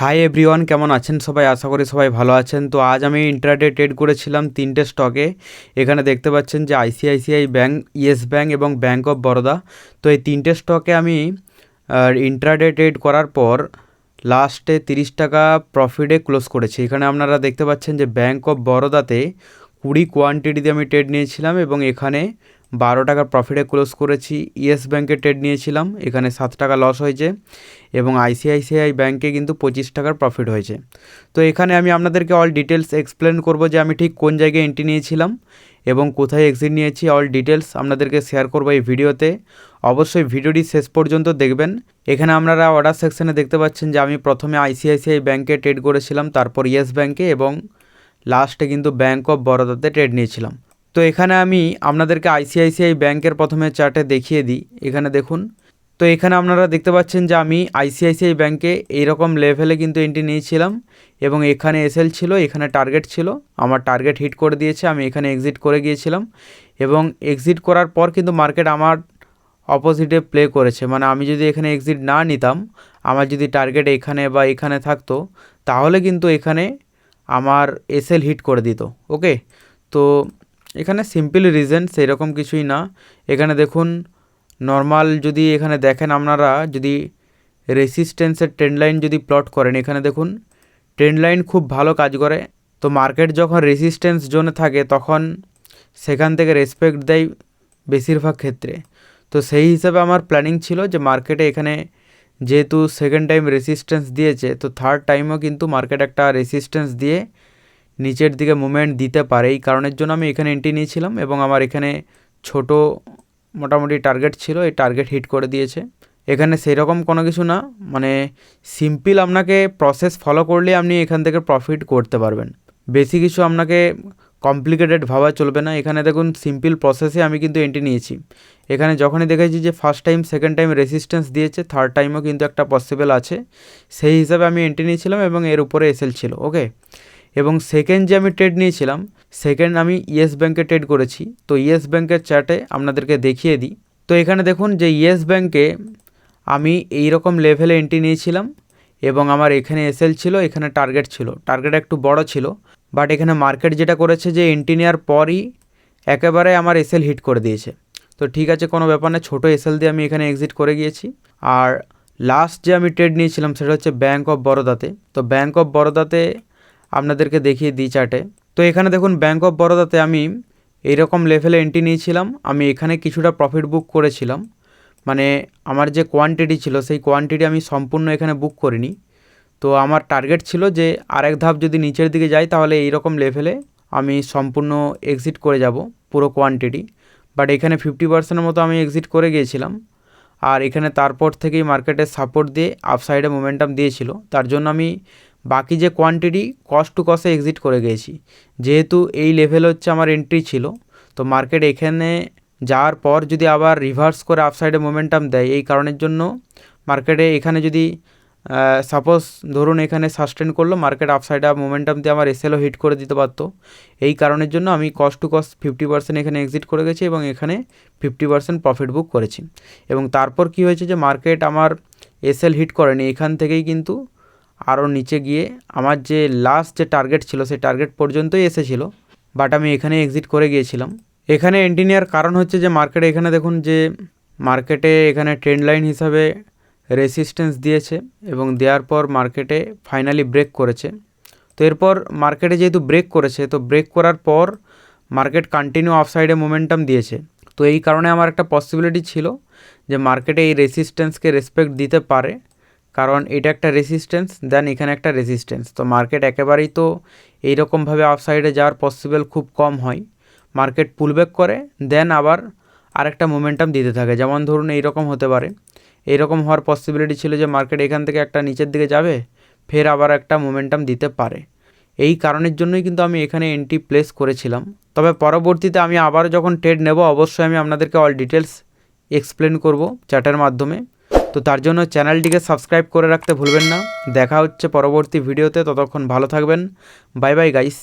Hi everyone, কেমন আছেন সবাই? আশা করি সবাই ভালো আছেন। তো আজ আমি ইন্ট্রাডে ট্রেড করেছিলাম তিনটে স্টকে। এখানে দেখতে পাচ্ছেন যে আইসিআইসিআই ব্যাঙ্ক, ইয়েস ব্যাঙ্ক এবং ব্যাঙ্ক অফ বরোদা। তো এই তিনটে স্টকে আমি ইন্ট্রাডে ট্রেড করার পর লাস্টে 30 টাকা প্রফিটে ক্লোজ করেছি। এখানে আপনারা দেখতে পাচ্ছেন যে ব্যাঙ্ক অফ বরোদাতে 20 কোয়ান্টিটিতে আমি ট্রেড নিয়েছিলাম এবং এখানে 12 টাকা প্রফিটে ক্লোজ করেছি। ইয়েস ব্যাঙ্কে ট্রেড নিয়েছিলাম, এখানে 7 টাকা লস হয়েছে এবং আইসিআইসিআই ব্যাঙ্কে কিন্তু 25 টাকার প্রফিট হয়েছে। তো এখানে আমি আপনাদেরকে অল ডিটেলস এক্সপ্লেন করব যে আমি ঠিক কোন জায়গায় এন্ট্রি নিয়েছিলাম এবং কোথায় এক্সিট নিয়েছি। অল ডিটেলস আপনাদেরকে শেয়ার করবো এই ভিডিওতে। অবশ্যই ভিডিওটি শেষ পর্যন্ত দেখবেন। এখানে আপনারা অর্ডার সেকশনে দেখতে পাচ্ছেন যে আমি প্রথমে আইসিআইসিআই ব্যাঙ্কে ট্রেড করেছিলাম, তারপর ইয়েস ব্যাঙ্কে এবং লাস্টে কিন্তু ব্যাঙ্ক অফ বরোদাতে ট্রেড নিয়েছিলাম। তো এখানে আমি আপনাদেরকে আইসিআইসিআই ব্যাঙ্কের প্রথমে চার্টে দেখিয়ে দিই। এখানে দেখুন, তো এখানে আপনারা দেখতে পাচ্ছেন যে আমি আইসিআইসিআই ব্যাঙ্কে এইরকম লেভেলে কিন্তু এন্ট্রি নিয়েছিলাম এবং এখানে এসএল ছিল, এখানে টার্গেট ছিল, আমার টার্গেট হিট করে দিয়েছে, আমি এখানে এক্সিট করে গিয়েছিলাম এবং এক্সিট করার পর কিন্তু মার্কেট আমার অপোজিটে প্লে করেছে। মানে আমি যদি এখানে এক্সিট না নিতাম, আমার যদি টার্গেট এখানে বা এখানে থাকতো, তাহলে কিন্তু এখানে আমার এসএল হিট করে দিত। ওকে, তো এখানে সিম্পল রিজন, সেই রকম কিছুই না। এখানে দেখুন, নর্মাল যদি এখানে দেখেন আপনারা, যদি রেসিস্ট্যান্সের ট্রেন্ড লাইন যদি প্লট করেন, এখানে দেখুন ট্রেন্ড লাইন খুব ভালো কাজ করে। তো মার্কেট যখন রেসিস্ট্যান্স জোনে থাকে তখন সেখান থেকে রেসপেক্ট দেয় বেশিরভাগ ক্ষেত্রে। তো সেই হিসাবে আমার প্ল্যানিং ছিল যে মার্কেটে এখানে যেহেতু সেকেন্ড টাইম রেসিস্ট্যান্স দিয়েছে, তো থার্ড টাইমও কিন্তু মার্কেট একটা রেসিস্ট্যান্স দিয়ে নিচের দিকে মুভমেন্ট দিতে পারে। এই কারণের জন্য আমি এখানে এন্ট্রি নিয়েছিলাম এবং আমার এখানে ছোট মোটামুটি টার্গেট ছিল, এই টার্গেট হিট করে দিয়েছে। এখানে সেরকম কোনো কিছু না, মানে সিম্পল আপনাকে প্রসেস ফলো করলে আপনি এখান থেকে প্রফিট করতে পারবেন। বেশি কিছু আপনাকে কমপ্লিকেটেড ভাবা চলবে না। এখানে দেখুন সিম্পল প্রসেসে আমি কিন্তু এন্ট্রি নিয়েছি। এখানে যখনই দেখেছি যে first time second time resistance দিয়েছে, থার্ড টাইমও কিন্তু একটা পসিবল আছে, সেই হিসাবে আমি এন্ট্রি নিয়েছিলাম এবং এর উপরে এসএল ছিল। ওকে, এবং সেকেন্ড যে আমি ট্রেড নিয়েছিলাম, সেকেন্ড আমি ইয়েস ব্যাঙ্কে ট্রেড করেছি। তো ইয়েস ব্যাঙ্কের চার্টে আপনাদেরকে দেখিয়ে দিই। তো এখানে দেখুন যে ইয়েস ব্যাঙ্কে আমি এই রকম লেভেলে এন্ট্রি নিয়েছিলাম এবং আমার এখানে এসএল ছিল, এখানে টার্গেট ছিল, টার্গেট একটু বড় ছিল, বাট এখানে মার্কেট যেটা করেছে যে এন্ট্রি নেওয়ার পরই একেবারে আমার এসএল হিট করে দিয়েছে। তো ঠিক আছে, কোনো ব্যাপার না, ছোটো এসএল দিয়ে আমি এখানে এক্সিট করে গিয়েছি। আর লাস্ট যে আমি ট্রেড নিয়েছিলাম সেটা হচ্ছে ব্যাঙ্ক অফ বরোদাতে। তো ব্যাঙ্ক অফ বরোদাতে আপনাদেরকে দেখিয়ে দিই চার্টে। তো এখানে দেখুন ব্যাঙ্ক অফ বরোদাতে আমি এইরকম লেভেলে এন্ট্রি নিয়েছিলাম, আমি এখানে কিছুটা প্রফিট বুক করেছিলাম। মানে আমার যে কোয়ান্টিটি ছিল সেই কোয়ান্টিটি আমি সম্পূর্ণ এখানে বুক করিনি। তো আমার টার্গেট ছিল যে আরেক ধাপ যদি নিচের দিকে যাই তাহলে এইরকম লেভেলে আমি সম্পূর্ণ এক্সিট করে যাব পুরো কোয়ান্টিটি। বাট এখানে 50% মতো আমি এক্সিট করে গিয়েছিলাম। আর এখানে তারপর থেকেই মার্কেটের সাপোর্ট দিয়ে আপসাইডে মোমেন্টাম দিয়েছিল, তার জন্য আমি বাকি যে কোয়ান্টিটি কস্ট টু কস্টে এক্সিট করে গিয়েছি। যেহেতু এই লেভেল হচ্ছে আমার এন্ট্রি ছিল, তো মার্কেট এখানে যাওয়ার পর যদি আবার রিভার্স করে আপসাইডে মোমেন্টাম দেয়, এই কারণের জন্য মার্কেটে এখানে যদি সাপোজ ধরুন এখানে সাস্টেন করলো, মার্কেট আপসাইডে মোমেন্টাম দিয়ে আমার এসএলও হিট করে দিতে পারতো। এই কারণের জন্য আমি কস্ট টু কস্ট 50% এখানে এক্সিট করে গেছি এবং এখানে 50% প্রফিট বুক করেছি। এবং তারপর কি হয়েছে যে মার্কেট আমার এসএল হিট করেনি, এখান থেকেই কিন্তু আরও নিচে গিয়ে আমার যে লাস্ট যে টার্গেট ছিল সেই টার্গেট পর্যন্তই এসেছিল, বাট আমি এখানে এক্সিট করে গিয়েছিলাম। এখানে এন্ট্রি নেওয়ার কারণ হচ্ছে যে মার্কেটে এখানে দেখুন যে মার্কেটে এখানে ট্রেন্ড লাইন হিসাবে রেসিস্ট্যান্স দিয়েছে এবং দেওয়ার পর মার্কেটে ফাইনালি ব্রেক করেছে। তো এরপর মার্কেটে যেহেতু ব্রেক করেছে, তো ব্রেক করার পর মার্কেট কন্টিনিউ আপসাইডে মোমেন্টাম দিয়েছে। তো এই কারণে আমার একটা পসিবিলিটি ছিল যে মার্কেটে এই রেসিস্ট্যান্সকে রেসপেক্ট দিতে পারে, কারণ এটা একটা রেসিস্ট্যান্স, দেন এখানে একটা রেসিস্ট্যান্স। তো মার্কেট একেবারেই তো এইরকমভাবে আপসাইডে যাওয়ার পসিবল খুব কম হয়। মার্কেট পুলব্যাক করে দেন আবার আরেকটা মোমেন্টাম দিতে থাকে, যেমন ধরুন এইরকম হতে পারে। এইরকম হওয়ার পসিবিলিটি ছিল যে মার্কেট এখান থেকে একটা নিচের দিকে যাবে, ফের আবার একটা মোমেন্টাম দিতে পারে। এই কারণের জন্যই কিন্তু আমি এখানে এন্ট্রি প্লেস করেছিলাম। তবে পরবর্তীতে আমি আবার যখন ট্রেড নেব অবশ্যই আমি আপনাদেরকে অল ডিটেলস এক্সপ্লেন করব চার্টের মাধ্যমে। তো তার জন্য চ্যানেলটিকে সাবস্ক্রাইব করে রাখতে ভুলবেন না। দেখা হচ্ছে পরবর্তী ভিডিওতে, ততক্ষণ ভালো থাকবেন। Bye bye guys.